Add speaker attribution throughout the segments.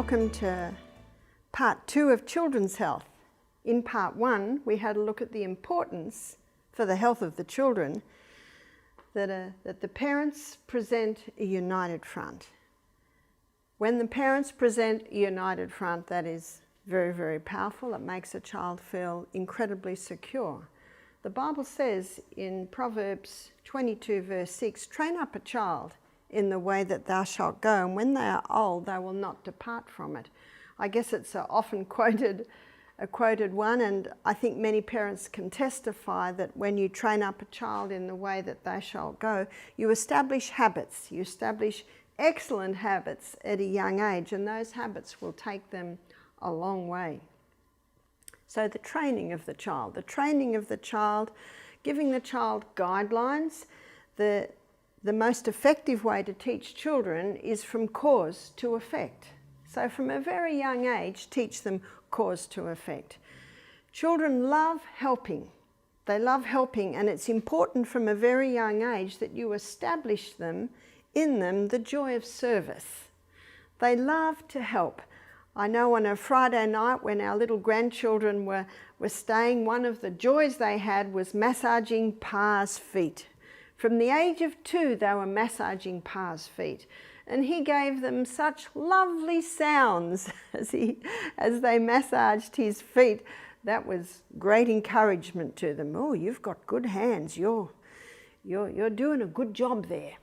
Speaker 1: Welcome to part 2 of children's health. In part 1, we had a look at the importance for the health of the children that the parents present a united front. When the parents present a united front, that is very, very powerful. It makes a child feel incredibly secure. The Bible says in Proverbs 22 verse 6, "Train up a child in the way that thou shalt go, and when they are old, they will not depart from it." I guess it's a quoted one, and I think many parents can testify that when you train up a child in the way that they shall go, you establish habits. You establish excellent habits at a young age, and those habits will take them a long way. So the training of the child, giving the child guidelines. The most effective way to teach children is from cause to effect. So from a very young age, teach them cause to effect. Children love helping. They love helping, and it's important from a very young age that you establish in them the joy of service. They love to help. I know on a Friday night when our little grandchildren were staying, one of the joys they had was massaging Pa's feet. From the age of 2, they were massaging Pa's feet. And he gave them such lovely sounds as they massaged his feet. That was great encouragement to them. "Oh, you've got good hands. You're doing a good job there.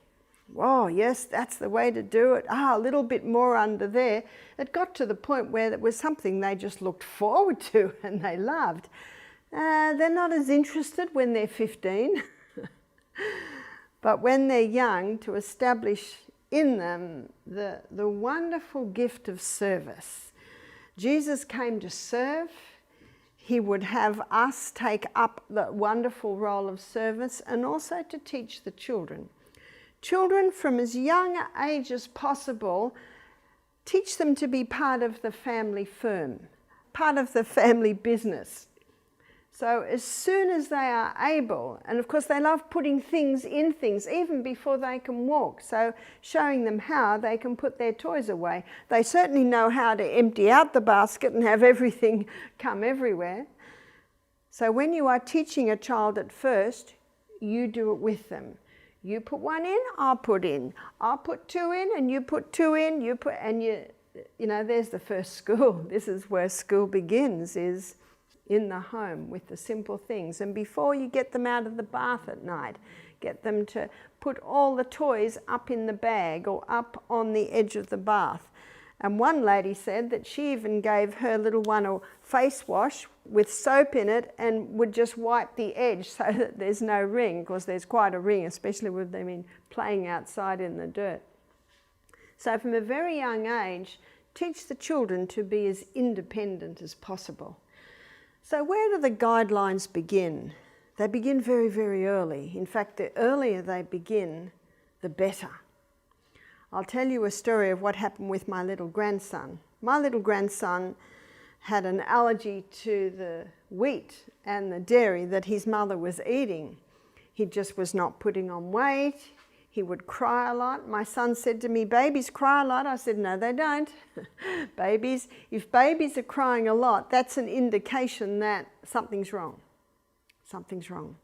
Speaker 1: Oh, yes, that's the way to do it. A little bit more under there." It got to the point where it was something they just looked forward to and they loved. They're not as interested when they're 15. But when they're young, to establish in them the wonderful gift of service. Jesus came to serve. He would have us take up the wonderful role of service and also to teach the children. Children from as young an age as possible, teach them to be part of the family firm, part of the family business. So as soon as they are able, and of course they love putting things in things even before they can walk, so showing them how they can put their toys away. They certainly know how to empty out the basket and have everything come everywhere. So when you are teaching a child at first, you do it with them. You put one in, I'll put in. I'll put 2 in and you put 2 in, you know, there's the first school. This is where school begins, is in the home with the simple things. And before you get them out of the bath at night, get them to put all the toys up in the bag or up on the edge of the bath. And one lady said that she even gave her little one a face wash with soap in it and would just wipe the edge so that there's no ring, because there's quite a ring, especially with them playing outside in the dirt. So from a very young age, teach the children to be as independent as possible. So where do the guidelines begin? They begin very, very early. In fact, the earlier they begin, the better. I'll tell you a story of what happened with my little grandson. My little grandson had an allergy to the wheat and the dairy that his mother was eating. He just was not putting on weight. He would cry a lot. My son said to me, "Babies cry a lot." I said, "No, they don't." If babies are crying a lot, that's an indication that something's wrong. Something's wrong.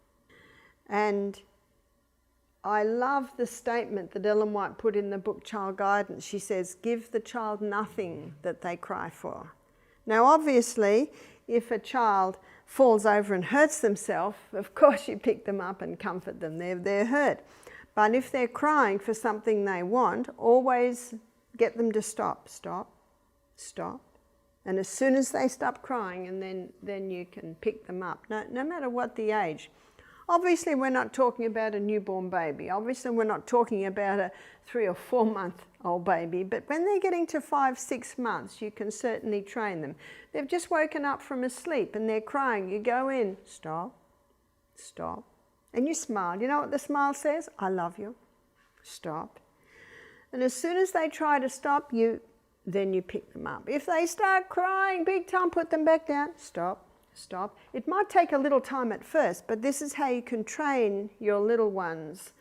Speaker 1: And I love the statement that Ellen White put in the book Child Guidance. She says, "Give the child nothing that they cry for." Now, obviously, if a child falls over and hurts themselves, of course you pick them up and comfort them. They're hurt. But if they're crying for something they want, always get them to stop. And as soon as they stop crying, and then you can pick them up, no matter what the age. Obviously, we're not talking about a newborn baby. Obviously, we're not talking about a 3 or 4 month old baby. But when they're getting to 5, 6 months, you can certainly train them. They've just woken up from a sleep and they're crying. You go in, stop. And you smile. You know what the smile says? "I love you." Stop. And as soon as they try to stop, then you pick them up. If they start crying big time, put them back down. Stop. It might take a little time at first, but this is how you can train your little ones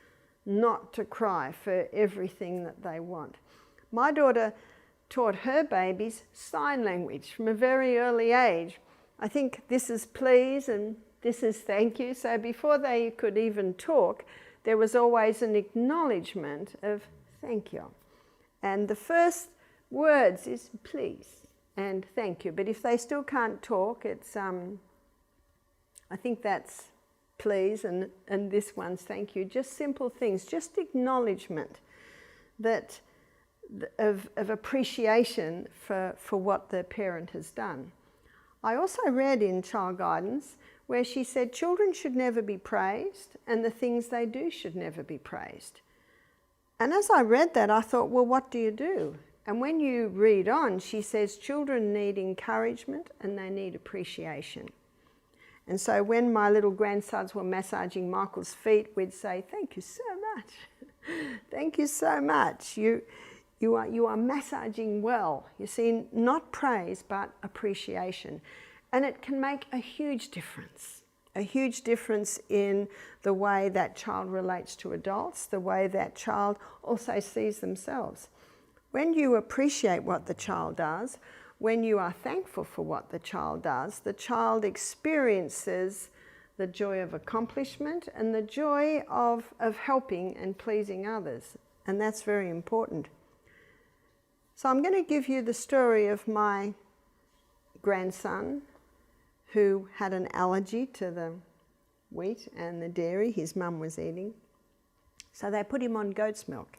Speaker 1: not to cry for everything that they want. My daughter taught her babies sign language from a very early age. I think this is please and this is thank you. So before they could even talk, there was always an acknowledgement of thank you. And the first words is please and thank you. But if they still can't talk, it's I think that's please and this one's thank you. Just simple things, just acknowledgement that of appreciation for what the parent has done. I also read in Child Guidance where she said children should never be praised and the things they do should never be praised. And as I read that, I thought, well, what do you do? And when you read on, she says children need encouragement and they need appreciation. And so when my little grandsons were massaging Michael's feet, we'd say, thank you so much. Thank you so much. You are massaging well. You see, not praise, but appreciation. And it can make a huge difference in the way that child relates to adults, the way that child also sees themselves. When you appreciate what the child does, when you are thankful for what the child does, the child experiences the joy of accomplishment and the joy of helping and pleasing others. And that's very important. So I'm going to give you the story of my grandson who had an allergy to the wheat and the dairy his mum was eating. So they put him on goat's milk.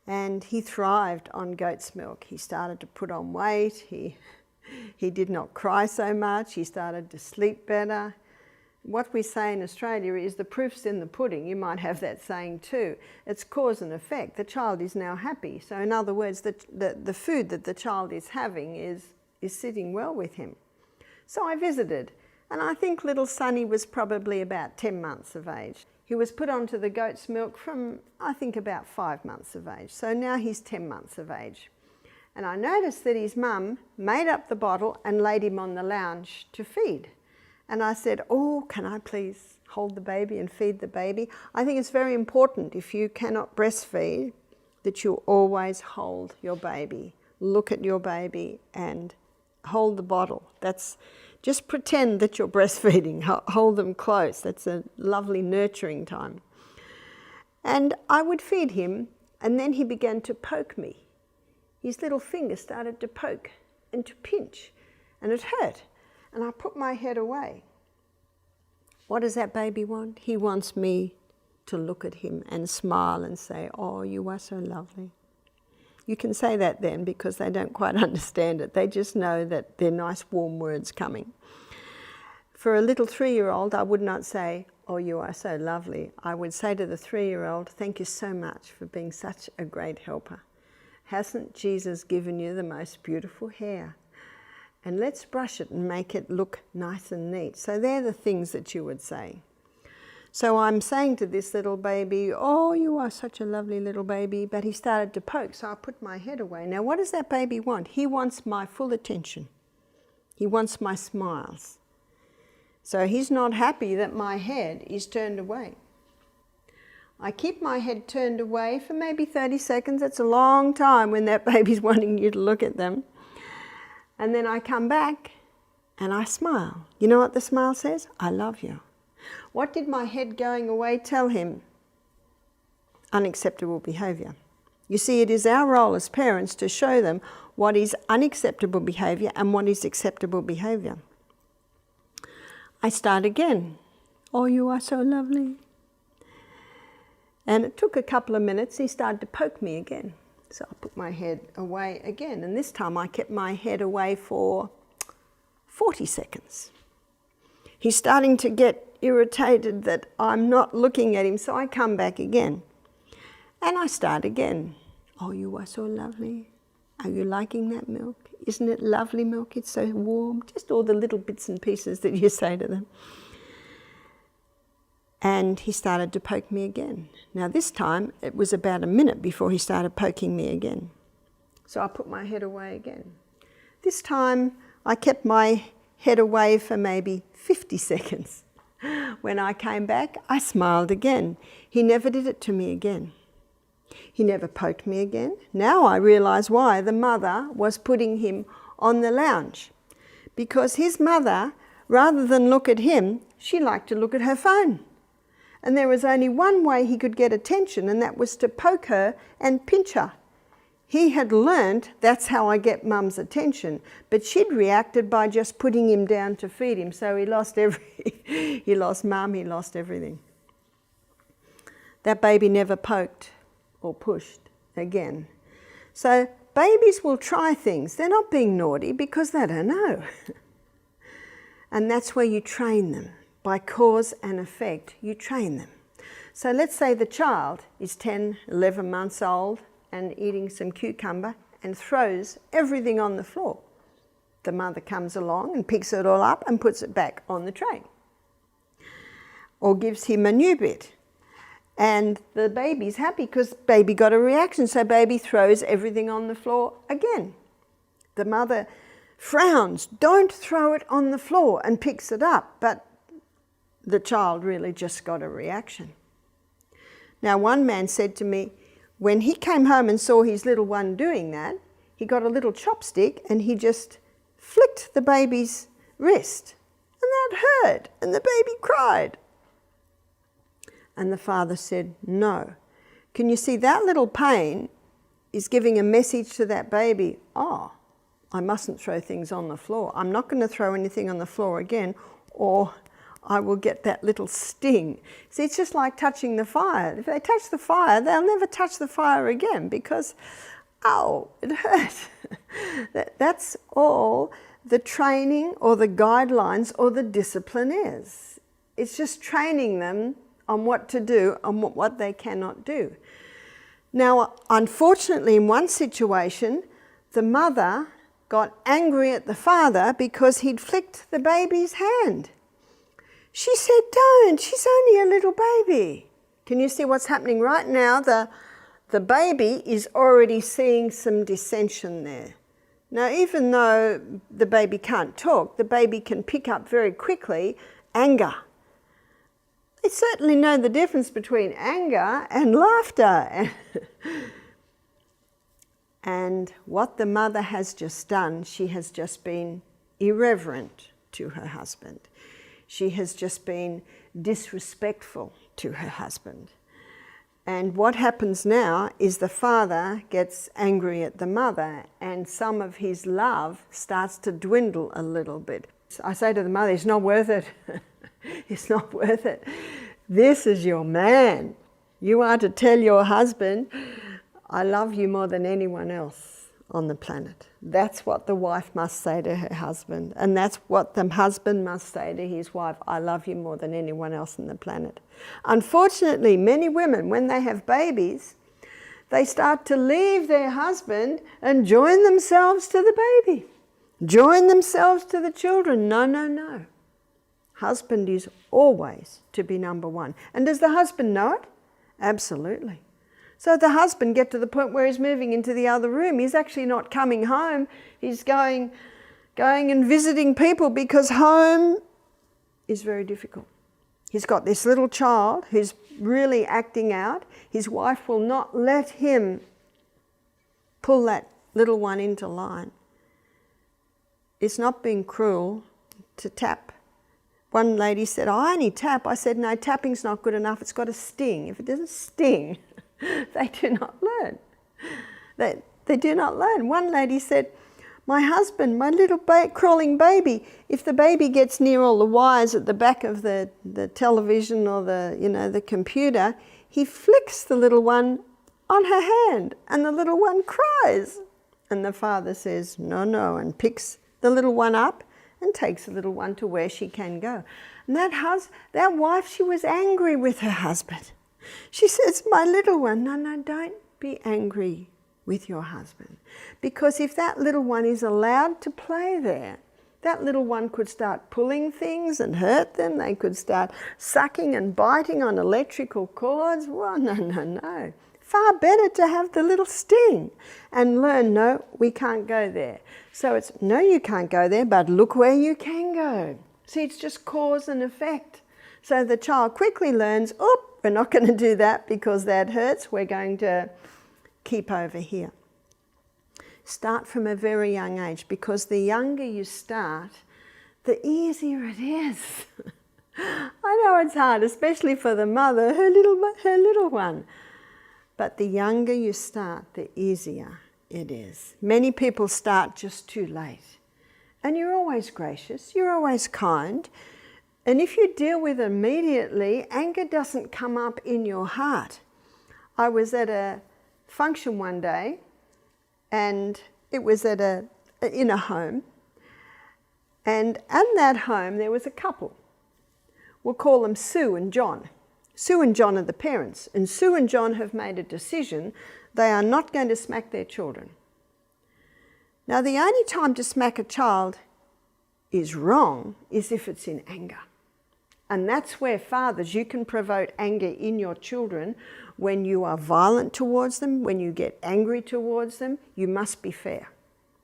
Speaker 1: And he thrived on goat's milk. He started to put on weight. He did not cry so much. He started to sleep better. What we say in Australia is the proof's in the pudding. You might have that saying too. It's cause and effect. The child is now happy. So in other words, the food that the child is having is sitting well with him. So I visited, and I think little Sonny was probably about 10 months of age. He was put onto the goat's milk from, I think, about 5 months of age. So now he's 10 months of age. And I noticed that his mum made up the bottle and laid him on the lounge to feed. And I said, oh, can I please hold the baby and feed the baby? I think it's very important, if you cannot breastfeed, that you always hold your baby. Look at your baby and hold the bottle. Just pretend that you're breastfeeding. Hold them close. That's a lovely nurturing time. And I would feed him, and then he began to poke me. His little finger started to poke and to pinch, and it hurt. And I put my head away. What does that baby want? He wants me to look at him and smile and say, oh, you are so lovely. You can say that then because they don't quite understand it. They just know that they're nice, warm words coming. For a little 3-year-old, I would not say, oh, you are so lovely. I would say to the 3-year-old, thank you so much for being such a great helper. Hasn't Jesus given you the most beautiful hair? And let's brush it and make it look nice and neat. So they're the things that you would say. So I'm saying to this little baby, oh, you are such a lovely little baby, but he started to poke, so I put my head away. Now, what does that baby want? He wants my full attention. He wants my smiles. So he's not happy that my head is turned away. I keep my head turned away for maybe 30 seconds. That's a long time when that baby's wanting you to look at them. And then I come back and I smile. You know what the smile says? I love you. What did my head going away tell him? Unacceptable behaviour. You see, it is our role as parents to show them what is unacceptable behaviour and what is acceptable behaviour. I start again. Oh, you are so lovely. And it took a couple of minutes. He started to poke me again. So I put my head away again. And this time I kept my head away for 40 seconds. He's starting to get irritated that I'm not looking at him, so I come back again. And I start again. Oh, you are so lovely. Are you liking that milk? Isn't it lovely milk? It's so warm. Just all the little bits and pieces that you say to them. And he started to poke me again. Now this time, it was about a minute before he started poking me again. So I put my head away again. This time, I kept my head away for maybe 50 seconds. When I came back, I smiled again. He never did it to me again. He never poked me again. Now I realise why the mother was putting him on the lounge. Because his mother, rather than look at him, she liked to look at her phone. And there was only one way he could get attention, and that was to poke her and pinch her. He had learnt that's how I get mum's attention, but she'd reacted by just putting him down to feed him, so he lost he lost mum, he lost everything. That baby never poked or pushed again. So babies will try things. They're not being naughty because they don't know. And that's where you train them. By cause and effect, you train them. So let's say the child is 10, 11 months old and eating some cucumber and throws everything on the floor. The mother comes along and picks it all up and puts it back on the tray. Or gives him a new bit. And the baby's happy because baby got a reaction, so baby throws everything on the floor again. The mother frowns, don't throw it on the floor, and picks it up, but the child really just got a reaction. Now, one man said to me, when he came home and saw his little one doing that, he got a little chopstick and he just flicked the baby's wrist. And that hurt, and the baby cried. And the father said, no. Can you see that little pain is giving a message to that baby, oh, I mustn't throw things on the floor. I'm not going to throw anything on the floor again, or I will get that little sting. See, it's just like touching the fire. If they touch the fire, they'll never touch the fire again because, oh, it hurt. That's all the training or the guidelines or the discipline is. It's just training them on what to do and what they cannot do. Now, unfortunately, in one situation, the mother got angry at the father because he'd flicked the baby's hand. She said, don't, she's only a little baby. Can you see what's happening right now? The baby is already seeing some dissension there. Now, even though the baby can't talk, the baby can pick up very quickly anger. They certainly know the difference between anger and laughter. And what the mother has just done, she has just been irreverent to her husband. She has just been disrespectful to her husband. And what happens now is the father gets angry at the mother and some of his love starts to dwindle a little bit. I say to the mother, it's not worth it. It's not worth it. This is your man. You are to tell your husband, I love you more than anyone else on the planet. That's what the wife must say to her husband. And that's what the husband must say to his wife, I love you more than anyone else on the planet. Unfortunately, many women, when they have babies, they start to leave their husband and join themselves to the baby. Join themselves to the children. No, no, no. Husband is always to be number one. And does the husband know it? Absolutely. So the husband gets to the point where he's moving into the other room. He's actually not coming home. He's going and visiting people because home is very difficult. He's got this little child who's really acting out. His wife will not let him pull that little one into line. It's not being cruel to tap. One lady said, I only tap. I said, no, tapping's not good enough. It's got to sting. If it doesn't sting, they do not learn. They do not learn. One lady said, my husband, my little crawling baby, if the baby gets near all the wires at the back of the television or the computer, he flicks the little one on her hand and the little one cries. And the father says, no, no, and picks the little one up and takes the little one to where she can go. And that wife, she was angry with her husband. She says, my little one, no, no, don't be angry with your husband. Because if that little one is allowed to play there, that little one could start pulling things and hurt them. They could start sucking and biting on electrical cords. Well, no, no, no. Far better to have the little sting and learn, no, we can't go there. So it's, no, you can't go there, but look where you can go. See, it's just cause and effect. So the child quickly learns, oh, we're not going to do that because that hurts. We're going to keep over here. Start from a very young age, because the younger you start, the easier it is. I know it's hard, especially for the mother, her little one. But the younger you start, the easier it is. Many people start just too late. And you're always gracious, you're always kind. And if you deal with it immediately, anger doesn't come up in your heart. I was at a function one day, and it was in a home. And at that home, there was a couple. We'll call them Sue and John. Sue and John are the parents, and Sue and John have made a decision they are not going to smack their children. Now, the only time to smack a child is wrong is if it's in anger. And that's where, fathers, you can provoke anger in your children when you are violent towards them, when you get angry towards them. You must be fair,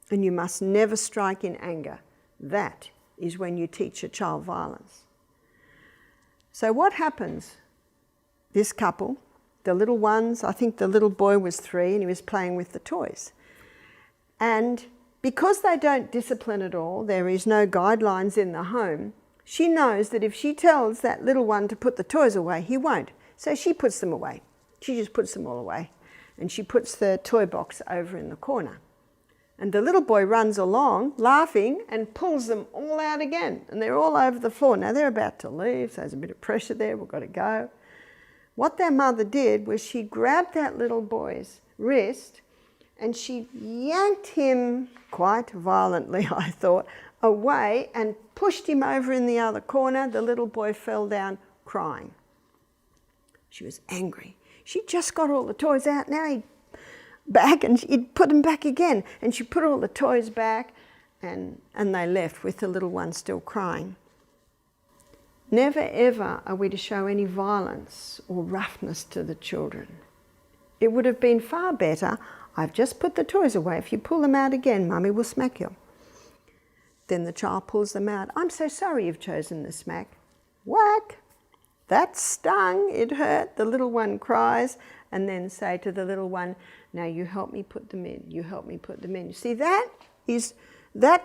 Speaker 1: and you must never strike in anger. That is when you teach a child violence. So what happens? This couple, the little ones, I think the little boy was 3 and he was playing with the toys. And because they don't discipline at all, there is no guidelines in the home, she knows that if she tells that little one to put the toys away, he won't. So she puts them away. She just puts them all away. And she puts the toy box over in the corner. And the little boy runs along, laughing, and pulls them all out again. And they're all over the floor. Now they're about to leave, so there's a bit of pressure there, we've got to go. What their mother did was she grabbed that little boy's wrist and she yanked him, quite violently I thought, away and pushed him over in the other corner. The little boy fell down crying. She was angry. She just got all the toys out, now he'd back, and he'd put them back again. And she put all the toys back, and they left with the little one still crying. Never ever are we to show any violence or roughness to the children. It would have been far better, I've just put the toys away, if you pull them out again, Mummy will smack you. Then the child pulls them out. I'm so sorry you've chosen the smack. Whack! That stung, it hurt. The little one cries, and then say to the little one, now you help me put them in, you help me put them in. You see, that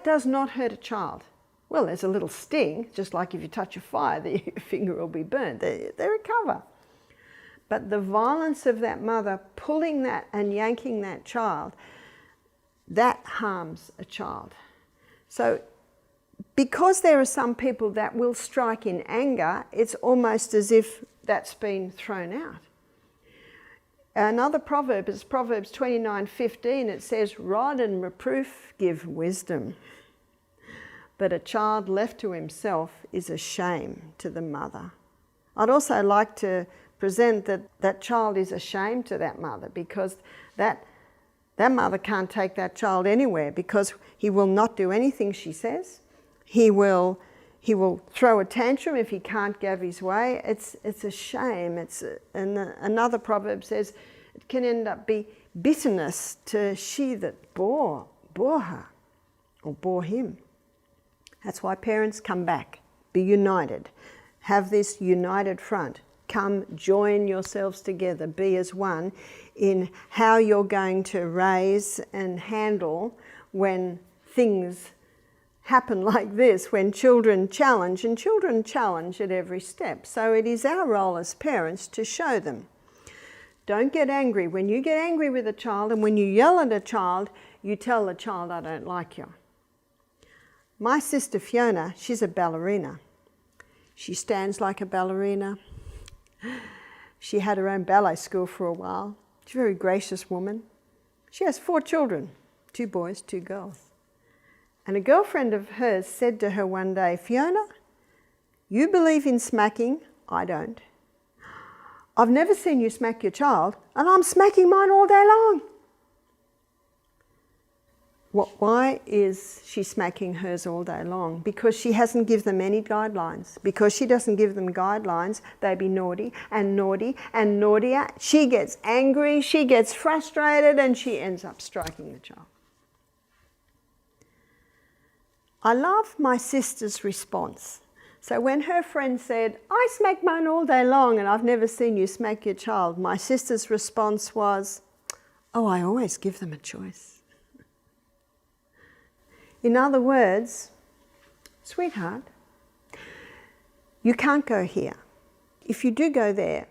Speaker 1: does not hurt a child. Well, there's a little sting, just like if you touch a fire, your finger will be burned. They recover. But the violence of that mother pulling that and yanking that child, that harms a child. So because there are some people that will strike in anger, it's almost as if that's been thrown out. Another proverb is Proverbs 29:15. It says, rod and reproof give wisdom, but a child left to himself is a shame to the mother. I'd also like to present that child is a shame to that mother, because that mother can't take that child anywhere, because he will not do anything she says. He will throw a tantrum if he can't have his way. It's a shame. Another proverb says it can end up be bitterness to she that bore her or bore him. That's why parents, come back, be united, have this united front. Come, join yourselves together, be as one in how you're going to raise and handle when things happen like this, when children challenge, and children challenge at every step. So it is our role as parents to show them. Don't get angry. When you get angry with a child and when you yell at a child, you tell the child, I don't like you. My sister Fiona, she's a ballerina. She stands like a ballerina. She had her own ballet school for a while. She's a very gracious woman. She has 4 children, 2 boys, 2 girls. And a girlfriend of hers said to her one day, Fiona, you believe in smacking, I don't. I've never seen you smack your child, and I'm smacking mine all day long. Why is she smacking hers all day long? Because she hasn't given them any guidelines. Because she doesn't give them guidelines, they be naughty and naughty and naughtier. She gets angry, she gets frustrated, and she ends up striking the child. I love my sister's response. So when her friend said, I smack mine all day long and I've never seen you smack your child, my sister's response was, oh, I always give them a choice. In other words, sweetheart, you can't go here. If you do go there,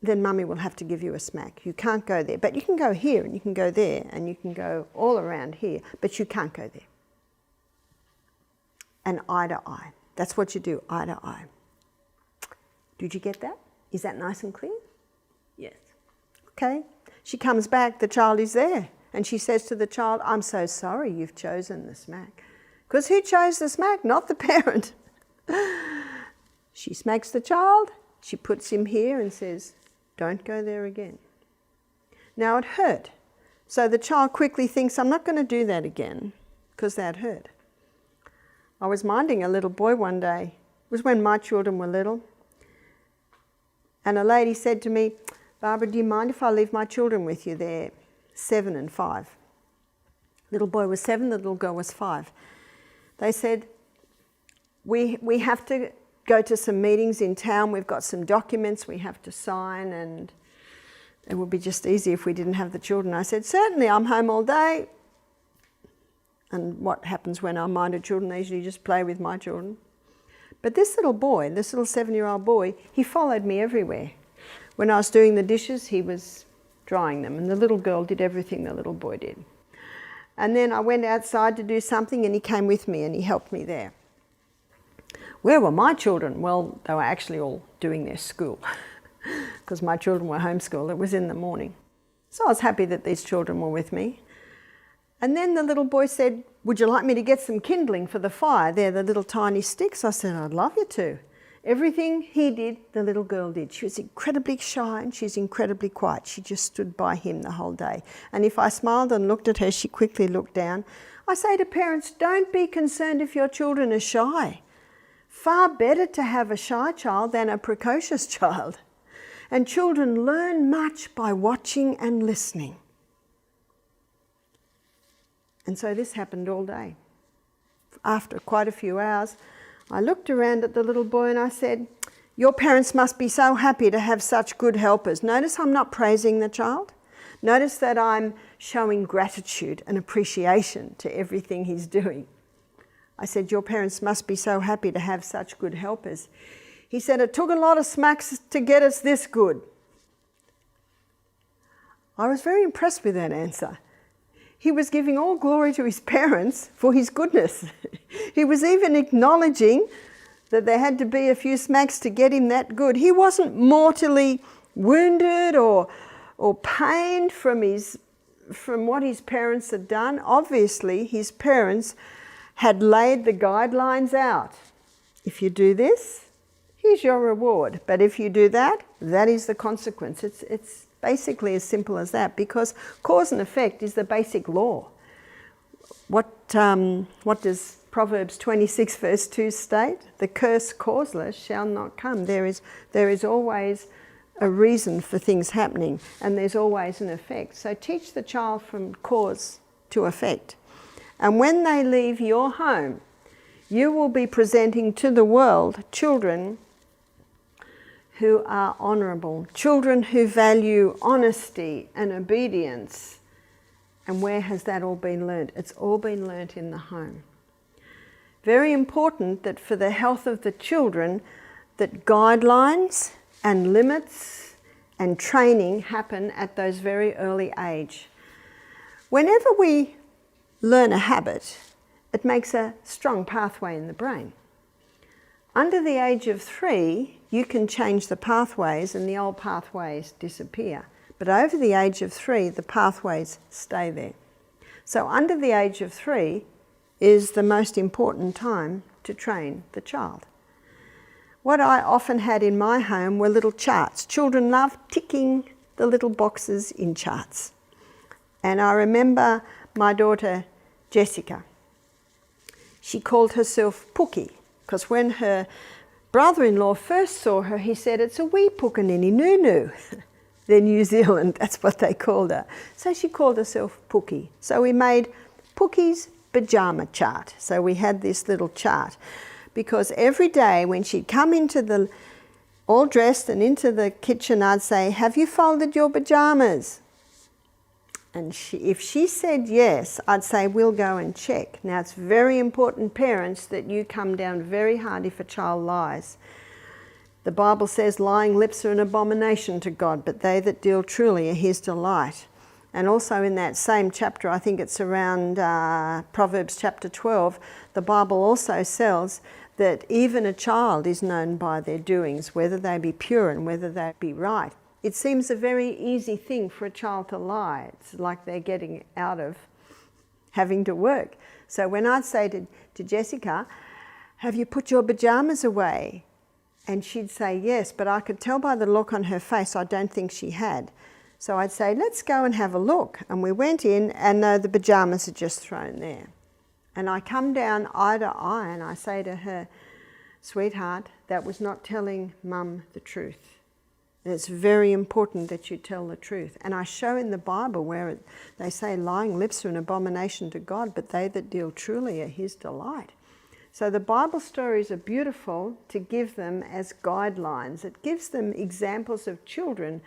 Speaker 1: then mummy will have to give you a smack. You can't go there, but you can go here and you can go there and you can go all around here, but you can't go there. And eye to eye. That's what you do, eye to eye. Did you get that? Is that nice and clear?
Speaker 2: Yes.
Speaker 1: Okay. She comes back, the child is there. And she says to the child, I'm so sorry you've chosen the smack. Because who chose the smack? Not the parent. She smacks the child, she puts him here and says, don't go there again. Now it hurt. So the child quickly thinks, I'm not going to do that again because that hurt. I was minding a little boy one day. It was when my children were little. And a lady said to me, Barbara, do you mind if I leave my children with you? They're 7 and 5. Little boy was 7, the little girl was 5. They said, we have to go to some meetings in town. We've got some documents we have to sign and it would be just easy if we didn't have the children. I said, certainly, I'm home all day. And what happens when I mind the children? They usually just play with my children. But this little boy, this little 7-year-old boy, he followed me everywhere. When I was doing the dishes, he was drying them. And the little girl did everything the little boy did. And then I went outside to do something and he came with me and he helped me there. Where were my children? Well, they were actually all doing their school because my children were homeschooled. It was in the morning. So I was happy that these children were with me. And then the little boy said, would you like me to get some kindling for the fire? They're the little tiny sticks. I said, I'd love you to. Everything he did, the little girl did. She was incredibly shy and she's incredibly quiet. She just stood by him the whole day. And if I smiled and looked at her, she quickly looked down. I say to parents, don't be concerned if your children are shy. Far better to have a shy child than a precocious child. And children learn much by watching and listening. And so this happened all day. After quite a few hours, I looked around at the little boy and I said, your parents must be so happy to have such good helpers. Notice I'm not praising the child. Notice that I'm showing gratitude and appreciation to everything he's doing. I said, your parents must be so happy to have such good helpers. He said, it took a lot of smacks to get us this good. I was very impressed with that answer. He was giving all glory to his parents for his goodness. He was even acknowledging that there had to be a few smacks to get him that good. He wasn't mortally wounded or pained from what his parents had done. Obviously, his parents had laid the guidelines out. If you do this, here's your reward. But if you do that, that is the consequence. It's basically as simple as that, because cause and effect is the basic law. What does Proverbs 26 verse 2 state? The curse causeless shall not come. There is always a reason for things happening, and there's always an effect. So teach the child from cause to effect. And when they leave your home, you will be presenting to the world children who are honourable, children who value honesty and obedience. And where has that all been learnt? It's all been learnt in the home. Very important that for the health of the children, that guidelines and limits and training happen at those very early age. Whenever we learn a habit, it makes a strong pathway in the brain. Under the age of 3, you can change the pathways and the old pathways disappear. But over the age of 3, the pathways stay there. So under the age of 3 is the most important time to train the child. What I often had in my home were little charts. Children love ticking the little boxes in charts. And I remember my daughter Jessica. She called herself Pookie, because when her brother-in-law first saw her, he said, it's a wee Pukanini Nunu. They're New Zealand, that's what they called her. So she called herself Pookie. So we made Pookie's pyjama chart. So we had this little chart. because every day when she'd come all dressed and into the kitchen, I'd say, "Have you folded your pajamas?" And if she said yes, I'd say, "We'll go and check." Now, it's very important, parents, that you come down very hard if a child lies. The Bible says lying lips are an abomination to God, but they that deal truly are his delight. And also in that same chapter, I think it's around Proverbs chapter 12, the Bible also says that even a child is known by their doings, whether they be pure and whether they be right. It seems a very easy thing for a child to lie. It's like they're getting out of having to work. So when I'd say to Jessica, "Have you put your pajamas away?" And she'd say yes, but I could tell by the look on her face I don't think she had. So I'd say, "Let's go and have a look." And we went in, and no, the pajamas are just thrown there. And I come down eye to eye and I say to her, "Sweetheart, that was not telling Mum the truth. It's very important that you tell the truth." And I show in the Bible where they say lying lips are an abomination to God, but they that deal truly are his delight. So the Bible stories are beautiful to give them as guidelines. It gives them examples of children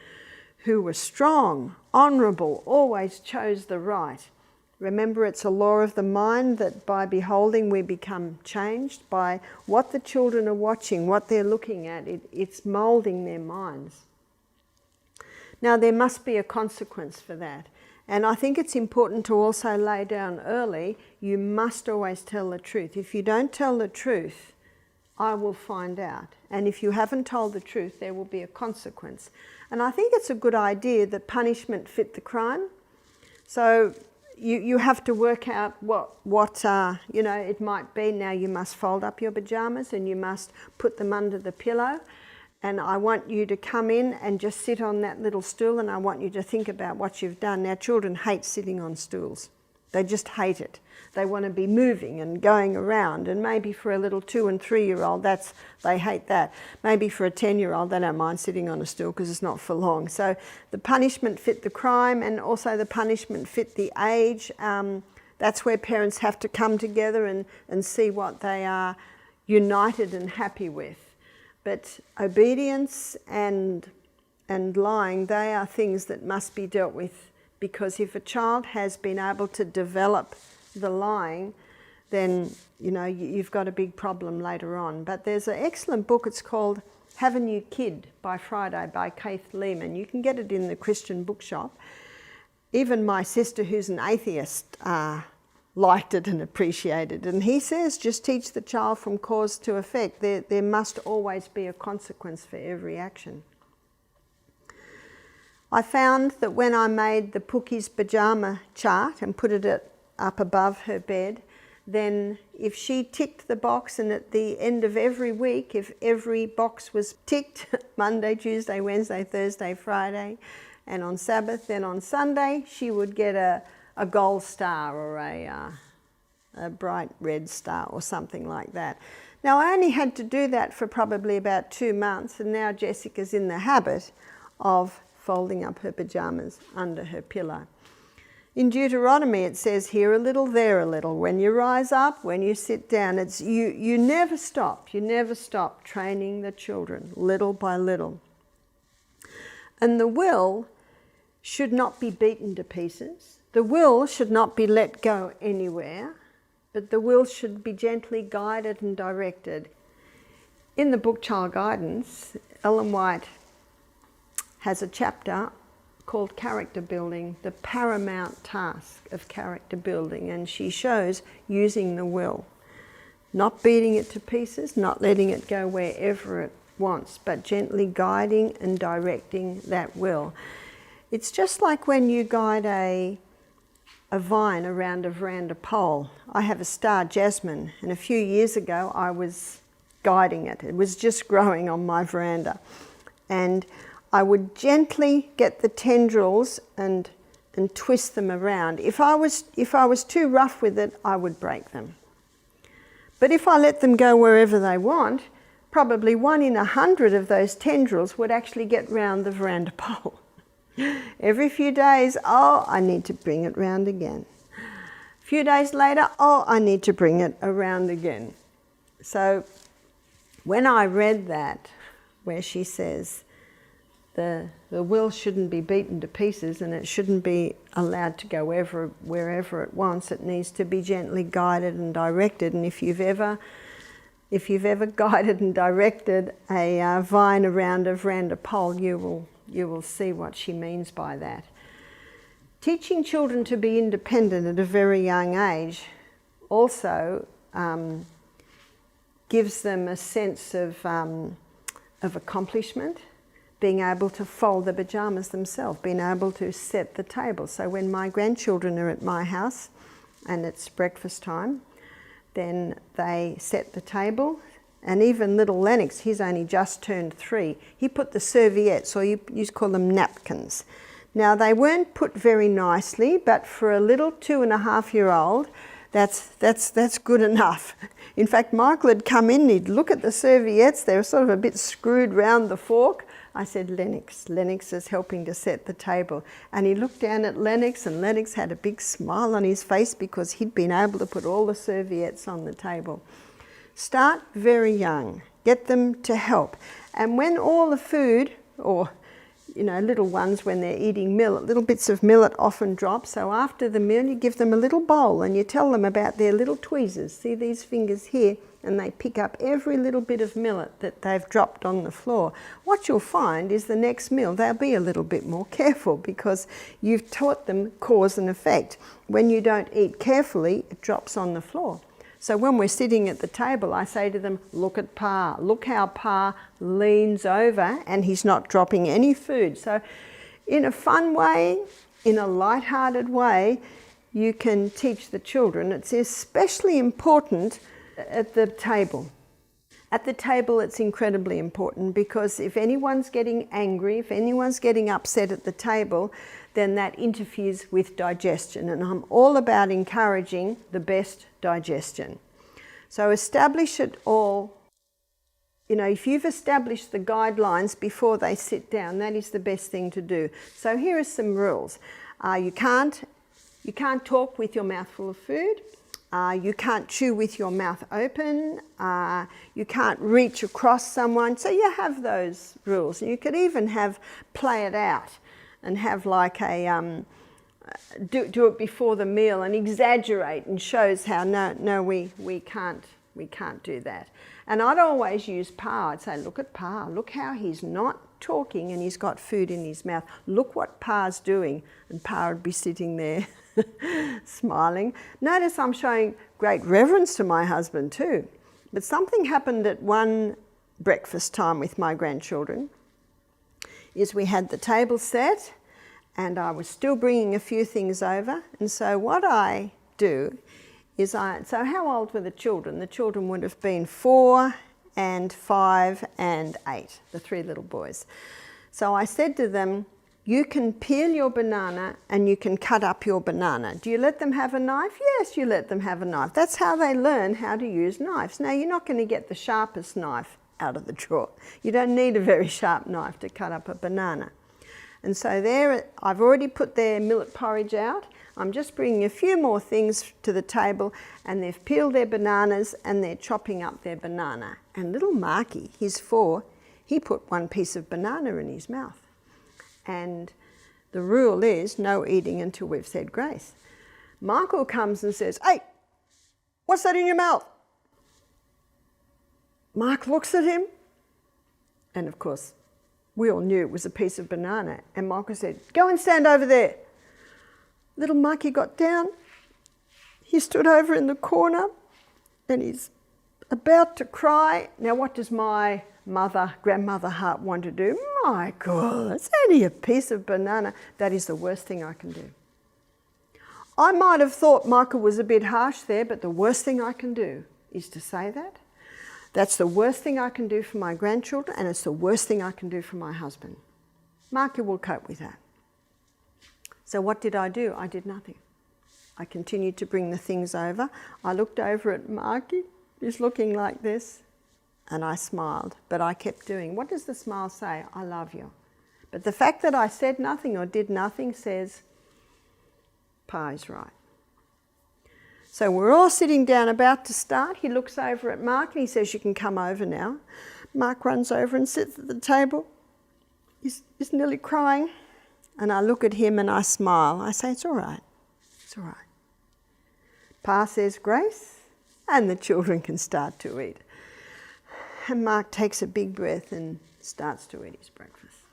Speaker 1: who were strong, honourable, always chose the right. Remember, it's a law of the mind that by beholding we become changed. By what the children are watching, what they're looking at, it's moulding their minds. Now, there must be a consequence for that. And I think it's important to also lay down early, you must always tell the truth. If you don't tell the truth, I will find out. And if you haven't told the truth, there will be a consequence. And I think it's a good idea that punishment fit the crime. So you have to work out what it might be. Now you must fold up your pajamas and you must put them under the pillow. And I want you to come in and just sit on that little stool, and I want you to think about what you've done. Now, children hate sitting on stools. They just hate it. They want to be moving and going around. And maybe for a little 2- and 3-year-old, they hate that. Maybe for a 10-year-old, they don't mind sitting on a stool because it's not for long. So the punishment fit the crime, and also the punishment fit the age. That's where parents have to come together and see what they are united and happy with. But obedience and lying, they are things that must be dealt with, because if a child has been able to develop the lying, then you've got a big problem later on. But there's an excellent book, it's called Have a New Kid by Friday by Keith Lehman. You can get it in the Christian bookshop. Even my sister, who's an atheist, liked it and appreciated it. And he says, just teach the child from cause to effect. There must always be a consequence for every action. I found that when I made the Pookie's pyjama chart and put it up above her bed, then if she ticked the box, and at the end of every week, if every box was ticked, Monday, Tuesday, Wednesday, Thursday, Friday, and on Sabbath, then on Sunday, she would get a gold star or a bright red star or something like that. Now, I only had to do that for probably about 2 months, and now Jessica's in the habit of folding up her pajamas under her pillow. In Deuteronomy, it says, here a little, there a little. When you rise up, when you sit down, it's you never stop. You never stop training the children, little by little. And the will should not be beaten to pieces. The will should not be let go anywhere, but the will should be gently guided and directed. In the book Child Guidance, Ellen White has a chapter called Character Building, the paramount task of character building, and she shows using the will, not beating it to pieces, not letting it go wherever it wants, but gently guiding and directing that will. It's just like when you guide a vine around a veranda pole. I have a star jasmine, and a few years ago I was guiding it. It was just growing on my veranda, and I would gently get the tendrils and twist them around. If I was too rough with it, I would break them. But if I let them go wherever they want, probably 1 in 100 of those tendrils would actually get round the veranda pole. Every few days, I need to bring it round again. A few days later, I need to bring it around again. So When I read that, where she says the will shouldn't be beaten to pieces and it shouldn't be allowed to go wherever it wants, it needs to be gently guided and directed. And if you've ever guided and directed a vine around a pole, you will see what she means by that. Teaching children to be independent at a very young age also gives them a sense of accomplishment, being able to fold the pyjamas themselves, being able to set the table. So when my grandchildren are at my house and it's breakfast time, then they set the table. And even little Lennox, he's only just turned 3, he put the serviettes, or you call them napkins. Now they weren't put very nicely, but for a little 2.5-year-old, that's good enough. In fact, Michael had come in, he'd look at the serviettes, they were sort of a bit screwed round the fork. I said, Lennox is helping to set the table. And he looked down at Lennox, and Lennox had a big smile on his face because he'd been able to put all the serviettes on the table. Start very young, get them to help. And when all the food, or little ones when they're eating millet, little bits of millet often drop. So after the meal, you give them a little bowl and you tell them about their little tweezers. See these fingers here? And they pick up every little bit of millet that they've dropped on the floor. What you'll find is the next meal, they'll be a little bit more careful because you've taught them cause and effect. When you don't eat carefully, it drops on the floor. So when we're sitting at the table, I say to them, look at Pa. Look how Pa leans over and he's not dropping any food. So in a fun way, in a light-hearted way, you can teach the children. It's especially important at the table. At the table, it's incredibly important because if anyone's getting angry, if anyone's getting upset at the table, then that interferes with digestion. And I'm all about encouraging the best digestion. So establish it all. If you've established the guidelines before they sit down, that is the best thing to do. So here are some rules. You can't talk with your mouth full of food. You can't chew with your mouth open. You can't reach across someone. So you have those rules. You could even play it out and have like a do it before the meal and exaggerate and shows how no we can't do that. And I'd always use Pa. I'd say, look at Pa. Look how he's not talking and he's got food in his mouth. Look what Pa's doing. And Pa would be sitting there smiling. Notice I'm showing great reverence to my husband too. But something happened at one breakfast time with my grandchildren is we had the table set and I was still bringing a few things over. And so what I do is so how old were the children? The children would have been 4 and 5 and 8, the 3 little boys. So I said to them, you can peel your banana and you can cut up your banana. Do you let them have a knife? Yes, you let them have a knife. That's how they learn how to use knives. Now, you're not going to get the sharpest knife out of the drawer. You don't need a very sharp knife to cut up a banana. And so there, I've already put their millet porridge out. I'm just bringing a few more things to the table and they've peeled their bananas and they're chopping up their banana. And little Marky, he's 4, he put one piece of banana in his mouth. And the rule is no eating until we've said grace. Michael comes and says, hey, what's that in your mouth? Mark looks at him. And of course, we all knew it was a piece of banana. And Michael said, go and stand over there. Little Marky got down. He stood over in the corner and he's about to cry. Now, what does my grandmother heart want to do? Michael, it's only a piece of banana. That is the worst thing I can do. I might have thought Michael was a bit harsh there, but the worst thing I can do is to say that. That's the worst thing I can do for my grandchildren, and it's the worst thing I can do for my husband. Marky will cope with that. So what did I do? I did nothing. I continued to bring the things over. I looked over at Marky. He's looking like this. And I smiled, but I kept doing. What does the smile say? I love you. But the fact that I said nothing or did nothing says, Pa is right. So we're all sitting down about to start. He looks over at Mark and he says, you can come over now. Mark runs over and sits at the table. He's nearly crying. And I look at him and I smile. I say, it's all right. It's all right. Pa says grace and the children can start to eat. And Mark takes a big breath and starts to eat his breakfast.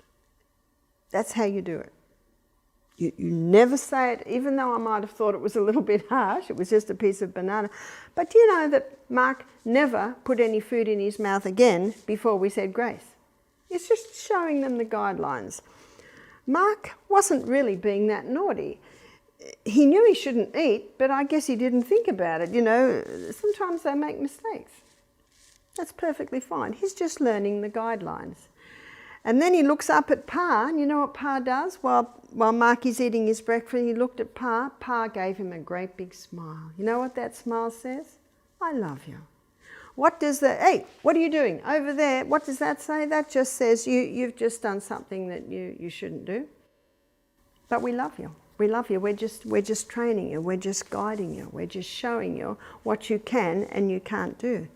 Speaker 1: That's how you do it. You never say it, even though I might have thought it was a little bit harsh. It was just a piece of banana. But do you know that Mark never put any food in his mouth again before we said grace? It's just showing them the guidelines. Mark wasn't really being that naughty. He knew he shouldn't eat, but I guess he didn't think about it. You know, sometimes they make mistakes. That's perfectly fine. He's just learning the guidelines. And then he looks up at Pa, and you know what Pa does? While Mark is eating his breakfast, he looked at Pa. Pa gave him a great big smile. You know what that smile says? I love you. What does that, hey, what are you doing over there? What does that say? That just says you've just done something that you shouldn't do. But we love you. We love you. We're just training you. We're just guiding you. We're just showing you what you can and you can't do.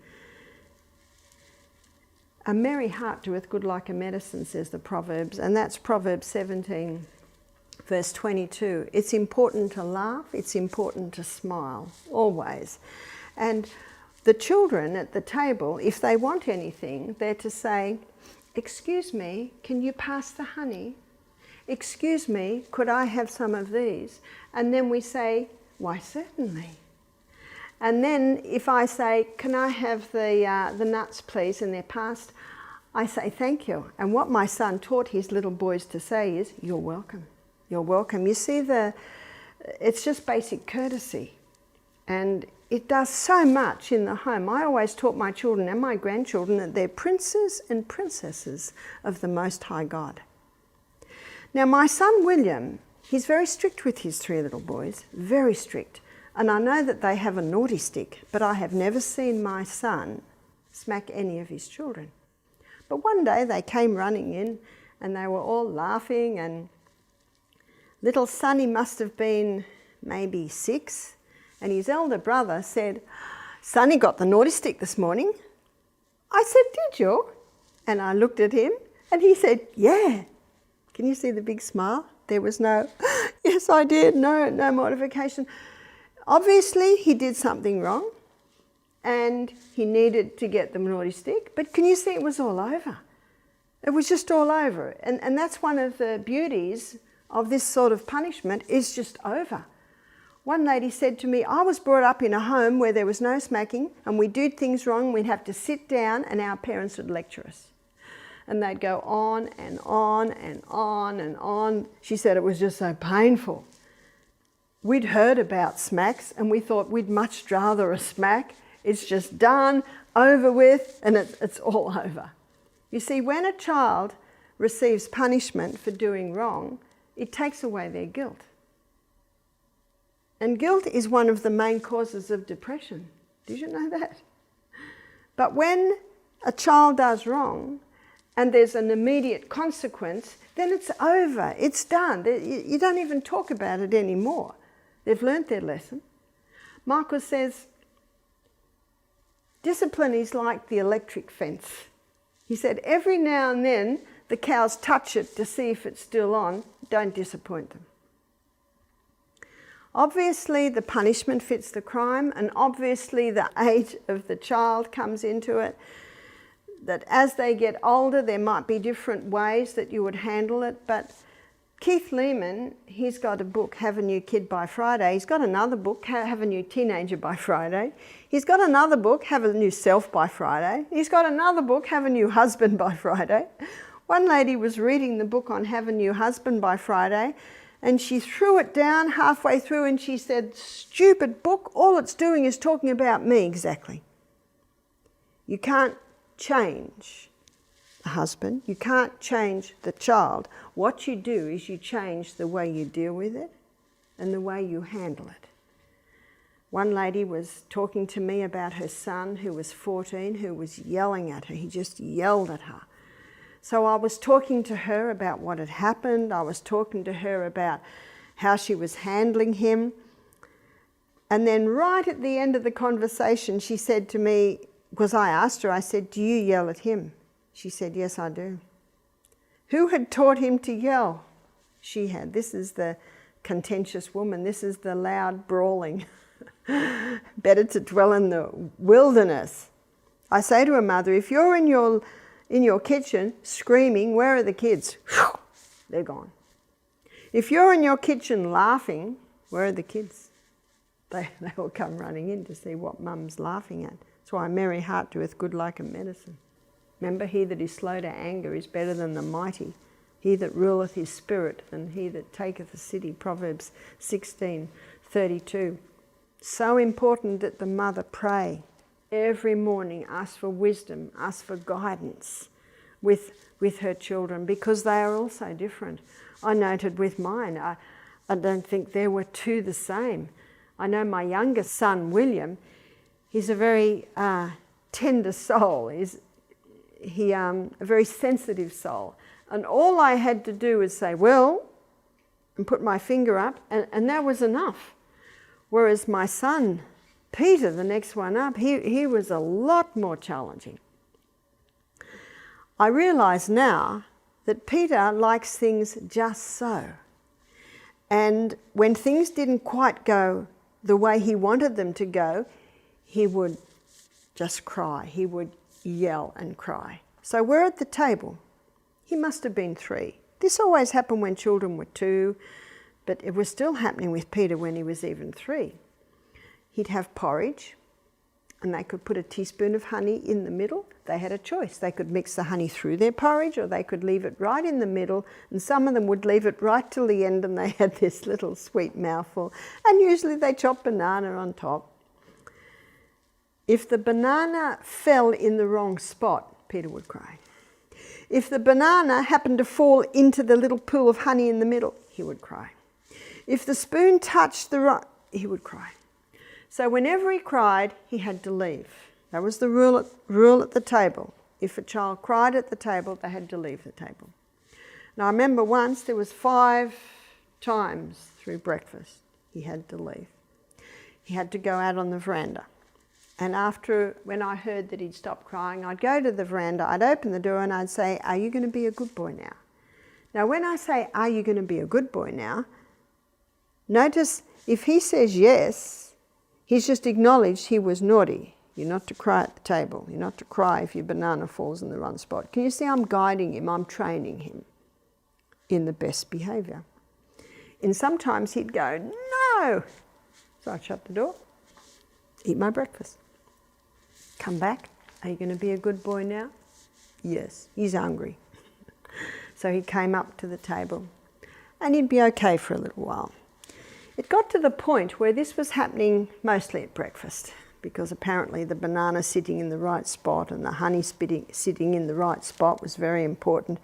Speaker 1: A merry heart doeth good like a medicine, says the Proverbs, and that's Proverbs 17, verse 22. It's important to laugh, it's important to smile, always. And the children at the table, if they want anything, they're to say, excuse me, can you pass the honey? Excuse me, could I have some of these? And then we say, why certainly. And then if I say, can I have the nuts please, and they're passed, I say thank you. And what my son taught his little boys to say is, you're welcome. You're welcome. You see, it's just basic courtesy. And it does so much in the home. I always taught my children and my grandchildren that they're princes and princesses of the Most High God. Now my son William, he's very strict with his three little boys, very strict. And I know that they have a naughty stick, but I have never seen my son smack any of his children. But one day they came running in and they were all laughing, and little Sonny must have been maybe 6, and his elder brother said, Sonny got the naughty stick this morning. I said, did you? And I looked at him and he said, yeah. Can you see the big smile? There was no, yes I did, no mortification. Obviously he did something wrong and he needed to get the naughty stick, but can you see it was all over? It was just all over. And that's one of the beauties of this sort of punishment, is just over. One lady said to me, I was brought up in a home where there was no smacking, and we did things wrong, we'd have to sit down and our parents would lecture us. And they'd go on and on and on and on. She said it was just so painful. We'd heard about smacks and we thought we'd much rather a smack. It's just done, over with, and it's all over. You see, when a child receives punishment for doing wrong, it takes away their guilt. And guilt is one of the main causes of depression. Did you know that? But when a child does wrong and there's an immediate consequence, then it's over, it's done. You don't even talk about it anymore. They've learnt their lesson. Michael says, discipline is like the electric fence. He said, every now and then the cows touch it to see if it's still on. Don't disappoint them. Obviously the punishment fits the crime, and obviously the age of the child comes into it. That as they get older, there might be different ways that you would handle it. But Keith Lehman, he's got a book, Have a New Kid by Friday. He's got another book, Have a New Teenager by Friday. He's got another book, Have a New Self by Friday. He's got another book, Have a New Husband by Friday. One lady was reading the book on Have a New Husband by Friday, and she threw it down halfway through and she said, stupid book, all it's doing is talking about me. Exactly. You can't change the husband, you can't change the child. What you do is you change the way you deal with it and the way you handle it. One lady was talking to me about her son who was 14, who was yelling at her. He just yelled at her. So I was talking to her about what had happened. I was talking to her about how she was handling him. And then right at the end of the conversation, she said to me, because I asked her, I said, do you yell at him? She said, yes, I do. Who had taught him to yell? She had. This is the contentious woman. This is the loud brawling. Better to dwell in the wilderness. I say to a mother, if you're in your kitchen screaming, where are the kids? They're gone. If you're in your kitchen laughing, where are the kids? They will come running in to see what mum's laughing at. That's why a merry heart doeth good like a medicine. Remember, he that is slow to anger is better than the mighty. He that ruleth his spirit than he that taketh a city. Proverbs 16:32. So important that the mother pray every morning, ask for wisdom, ask for guidance with her children, because they are also different. I noted with mine, I don't think there were two the same. I know my youngest son, William, he's a very tender soul. He's a very sensitive soul. And all I had to do was say, well, and put my finger up, and that was enough. Whereas my son, Peter, the next one up, he was a lot more challenging. I realise now that Peter likes things just so. And when things didn't quite go the way he wanted them to go, he would just cry. He would yell and cry. So we're at the table. He must have been 3. This always happened when children were 2, but it was still happening with Peter when he was even 3. He'd have porridge, and they could put a teaspoon of honey in the middle. They had a choice. They could mix the honey through their porridge, or they could leave it right in the middle, and some of them would leave it right till the end, and they had this little sweet mouthful. And usually they chopped banana on top. If the banana fell in the wrong spot, Peter would cry. If the banana happened to fall into the little pool of honey in the middle, he would cry. If the spoon touched he would cry. So whenever he cried, he had to leave. That was the rule at the table. If a child cried at the table, they had to leave the table. Now I remember once there was 5 times through breakfast he had to leave. He had to go out on the veranda. And when I heard that he'd stopped crying, I'd go to the veranda, I'd open the door and I'd say, are you going to be a good boy now? Now when I say, are you going to be a good boy now? Notice if he says yes, he's just acknowledged he was naughty. You're not to cry at the table. You're not to cry if your banana falls in the wrong spot. Can you see I'm guiding him, I'm training him in the best behaviour. And sometimes he'd go, no! So I'd shut the door, eat my breakfast. Come back. Are you going to be a good boy now? Yes. He's hungry. So he came up to the table and he'd be okay for a little while. It got to the point where this was happening mostly at breakfast, because apparently the banana sitting in the right spot and the honey sitting in the right spot was very important.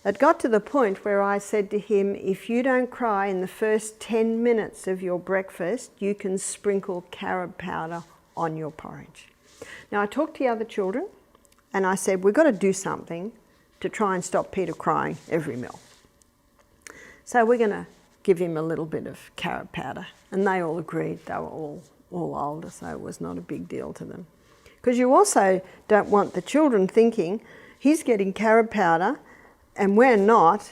Speaker 1: It got to the point where I said to him, if you don't cry in the first 10 minutes of your breakfast, you can sprinkle carob powder on your porridge. Now I talked to the other children and I said, we've got to do something to try and stop Peter crying every meal. So we're going to give him a little bit of carob powder. And they all agreed. They were all older, so it was not a big deal to them. Because you also don't want the children thinking, he's getting carob powder and we're not.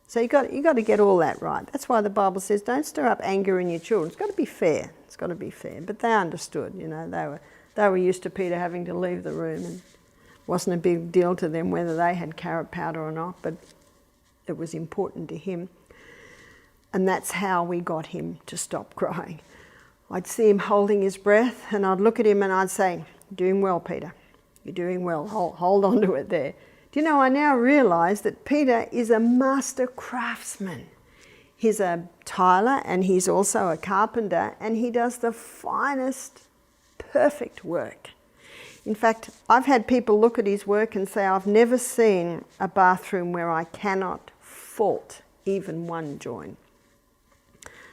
Speaker 1: So you've got to get all that right. That's why the Bible says, don't stir up anger in your children. It's got to be fair. It's got to be fair. But they understood, they were used to Peter having to leave the room, and it wasn't a big deal to them whether they had carob powder or not, but it was important to him. And that's how we got him to stop crying. I'd see him holding his breath and I'd look at him and I'd say, you're doing well, Peter. You're doing well. Hold on to it there. Do you know, I now realise that Peter is a master craftsman. He's a tiler and he's also a carpenter, and he does the finest, perfect work. In fact, I've had people look at his work and say, I've never seen a bathroom where I cannot fault even one joint.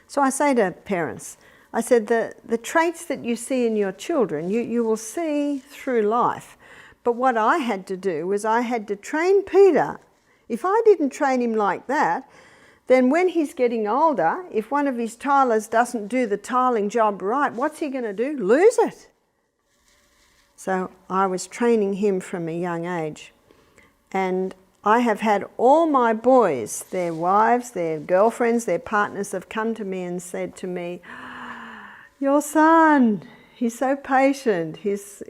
Speaker 1: So I say to parents, I said, the traits that you see in your children, you will see through life. But what I had to do was I had to train Peter. If I didn't train him like that, then when he's getting older, if one of his tilers doesn't do the tiling job right, what's he going to do? Lose it. So I was training him from a young age. And I have had all my boys, their wives, their girlfriends, their partners have come to me and said to me, your son, he's so patient. He's,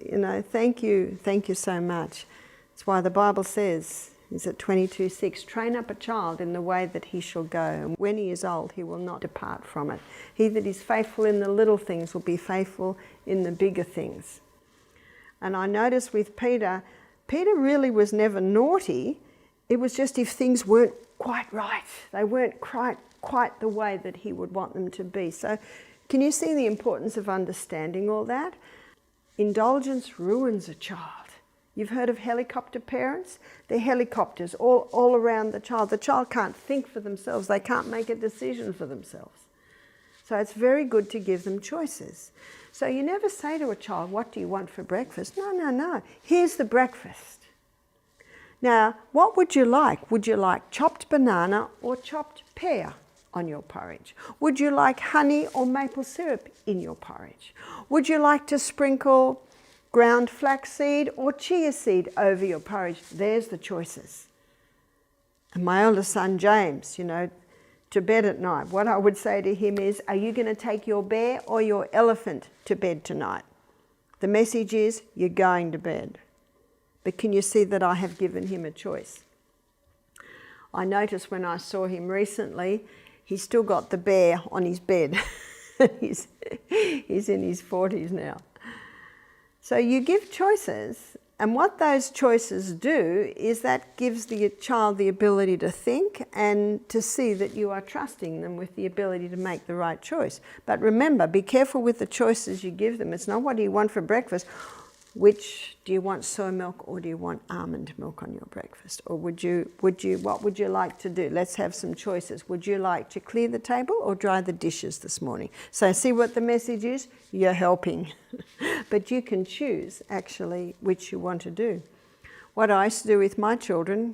Speaker 1: thank you so much. That's why the Bible says, is it 22:6, train up a child in the way that he shall go, and when he is old, he will not depart from it. He that is faithful in the little things will be faithful in the bigger things. And I noticed with Peter really was never naughty. It was just if things weren't quite right. They weren't quite the way that he would want them to be. So can you see the importance of understanding all that? Indulgence ruins a child. You've heard of helicopter parents? They're helicopters all around the child. The child can't think for themselves. They can't make a decision for themselves. So it's very good to give them choices. So you never say to a child, what do you want for breakfast? No. Here's the breakfast. Now, what would you like? Would you like chopped banana or chopped pear on your porridge? Would you like honey or maple syrup in your porridge? Would you like to sprinkle ground flaxseed or chia seed over your porridge? There's the choices. And my oldest son, James, to bed at night, what I would say to him is, are you going to take your bear or your elephant to bed tonight? The message is, you're going to bed. But can you see that I have given him a choice? I noticed when I saw him recently, he's still got the bear on his bed. he's in his 40s now. So you give choices, and what those choices do is that gives the child the ability to think and to see that you are trusting them with the ability to make the right choice. But remember, be careful with the choices you give them. It's not what do you want for breakfast. Which, do you want soy milk or do you want almond milk on your breakfast? Or what would you like to do? Let's have some choices. Would you like to clear the table or dry the dishes this morning? So see what the message is? You're helping. But you can choose actually which you want to do. What I used to do with my children,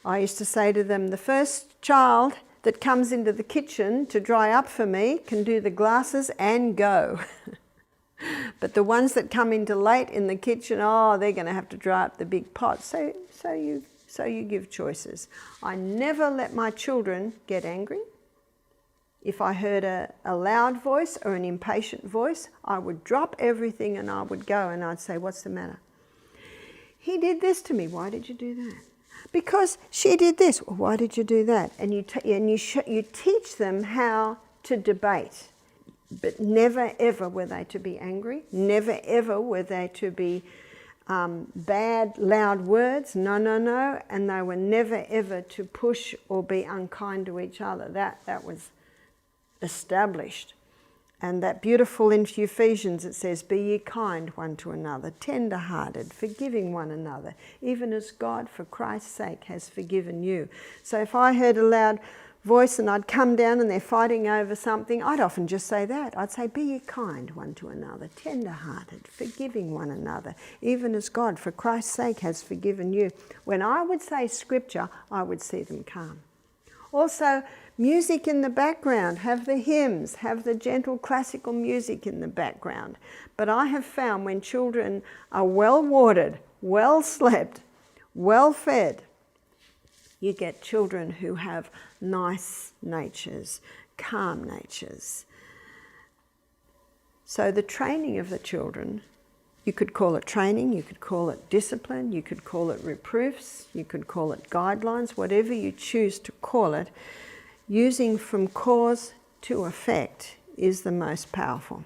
Speaker 1: I used to say to them, the first child that comes into the kitchen to dry up for me can do the glasses and go. But the ones that come into late in the kitchen, they're going to have to dry up the big pot. So you give choices. I never let my children get angry. If I heard a loud voice or an impatient voice, I would drop everything and I would go and I'd say, what's the matter? He did this to me. Why did you do that? Because she did this. Well, why did you do that? And you teach them how to debate. But never ever were they to be angry. Never ever were they to be bad, loud words. No. And they were never ever to push or be unkind to each other. That was established. And that beautiful in Ephesians, it says, be ye kind one to another, tender-hearted, forgiving one another, even as God, for Christ's sake, has forgiven you. So if I heard a loud voice and I'd come down and they're fighting over something, I'd often just say that. I'd say, be ye kind one to another, tender-hearted, forgiving one another, even as God, for Christ's sake, has forgiven you. When I would say scripture, I would see them calm. Also, music in the background, have the hymns, have the gentle classical music in the background. But I have found when children are well watered, well slept, well fed, you get children who have nice natures, calm natures. So the training of the children, you could call it training, you could call it discipline, you could call it reproofs, you could call it guidelines, whatever you choose to call it, using from cause to effect is the most powerful.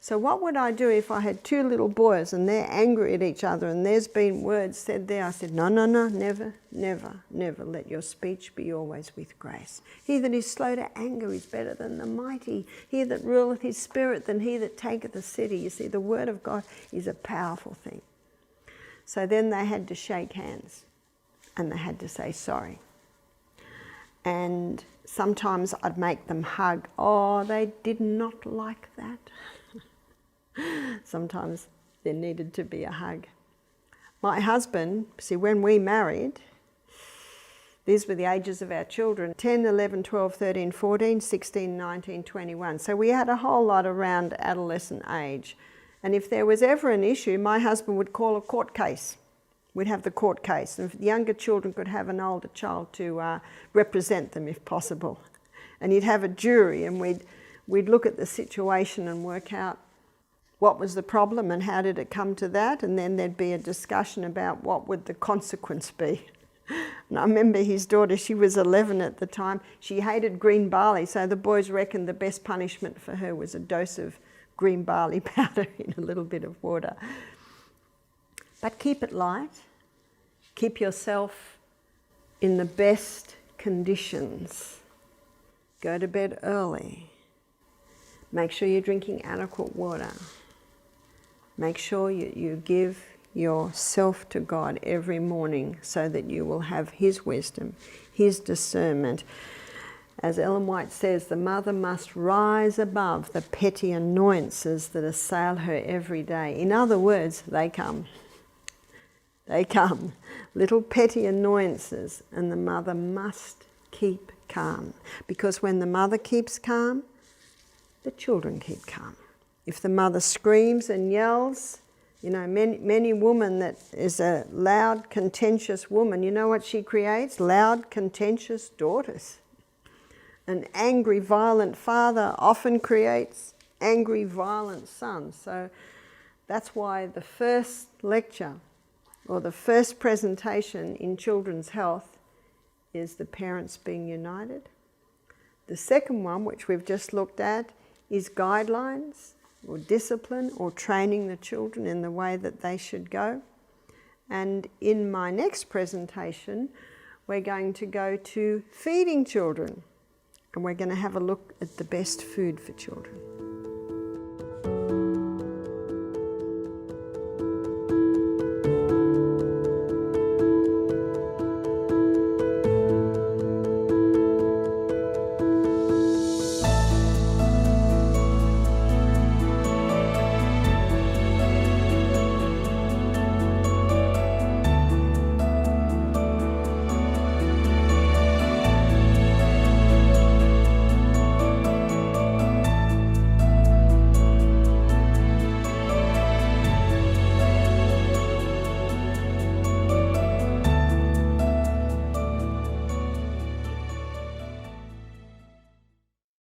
Speaker 1: So what would I do if I had two little boys and they're angry at each other and there's been words said there? I said, no, never let your speech be always with grace. He that is slow to anger is better than the mighty. He that ruleth his spirit than he that taketh a city. You see, the word of God is a powerful thing. So then they had to shake hands and they had to say sorry. And sometimes I'd make them hug. Oh, they did not like that. Sometimes there needed to be a hug. My husband, see, when we married, These were the ages of our children: 10, 11, 12, 13, 14, 16, 19, 21. So we had a whole lot around adolescent age. And if there was ever an issue, my husband would call a court case. We'd have the court case. And the younger children could have an older child to represent them if possible. And you'd have a jury, and we'd look at the situation and work out what was the problem and how did it come to that. And then there'd be a discussion about what would the consequence be. And I remember his daughter, she was 11 at the time. She hated green barley, so the boys reckoned the best punishment for her was a dose of green barley powder in a little bit of water. But keep it light. Keep yourself in the best conditions. Go to bed early. Make sure you're drinking adequate water. Make sure you give yourself to God every morning so that you will have His wisdom, His discernment. As Ellen White says, the mother must rise above the petty annoyances that assail her every day. In other words, they come. They come. Little petty annoyances, and the mother must keep calm. Because when the mother keeps calm, the children keep calm. If the mother screams and yells, you know, many women that is a loud, contentious woman, you know what she creates? Loud, contentious daughters. An angry, violent father often creates angry, violent sons. So that's why the first lecture or the first presentation in children's health is the parents being united. The second one, which we've just looked at, is guidelines or discipline or training the children in the way that they should go. And in my next presentation, we're going to go to feeding children. And we're going to have a look at the best food for children.